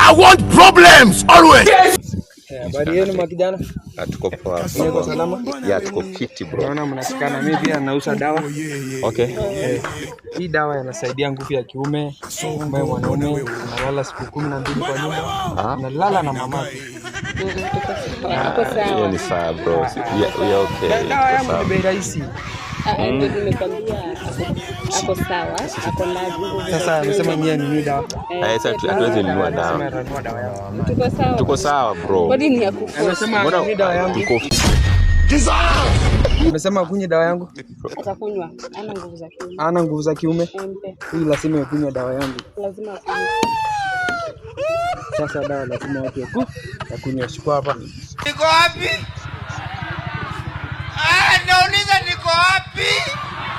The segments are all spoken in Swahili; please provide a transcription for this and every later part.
I want problems always. Habari yenu makijana? Tuko poa. Niko salama? Ya tuko fiti bro. Naona mnashikana, mimi pia nauza dawa. Okay. Hii dawa inasaidia nguvu ya kiume, ambaye mwanaume analala siku 12 kwa nyumba. Analala na mamake. Hapo sawa. Hiyo ni sawa bro. Ya okay. Dawa yangu ni bei rahisi. Ndio nimekwambia hapo sawa. Hapo lazima. Sasa nasema nyie ni dawa. Sasa hatuwezi nunua dawa. Tuko sawa. Tuko sawa bro. Bodi ni ya kufa. Anasema ni dawa yangu. Umesema kunywa dawa yangu? Atakunywa. Ana nguvu za kiume. Ana nguvu za kiume? Hii lazima kunywa dawa yangu. Lazima akunywe. Sasa dawa lazima watu wakunywe. Shika hapa. Niko wapi? Nauliza niko wapi?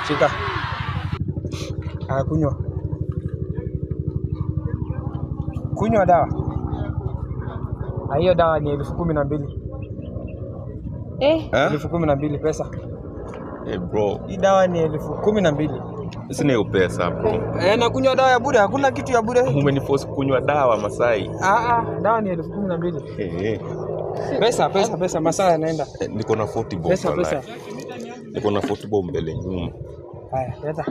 Shika. Kunywa. Kunywa dawa. Hiyo dawa ni 12,000. 12,000 pesa. Bro. Hii dawa ni 12,000. Sina pesa bro. Na kunywa dawa ya bure, hakuna kitu ya bure. Umeniforce kunywa dawa Masai. Dawa ni 12,000. Pesa masaa yanaenda. Niko na 40 bob. Pesa. Niko na 40 bob mbele nyuma. Haya, leta.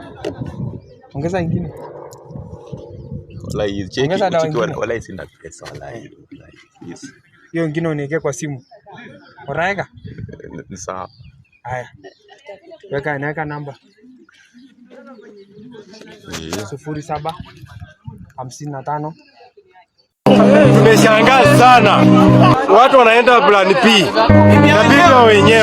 Ongeza nyingine. Wallahi cheki wallahi sina pesa wallahi. Yes. Hiyo nyingine uniweke kwa simu. Oraeka? Ni sawa. Haya. Weka namba. 07 55. Tumeshangaa sana. Watu wanaenda plan P. Na wenyewe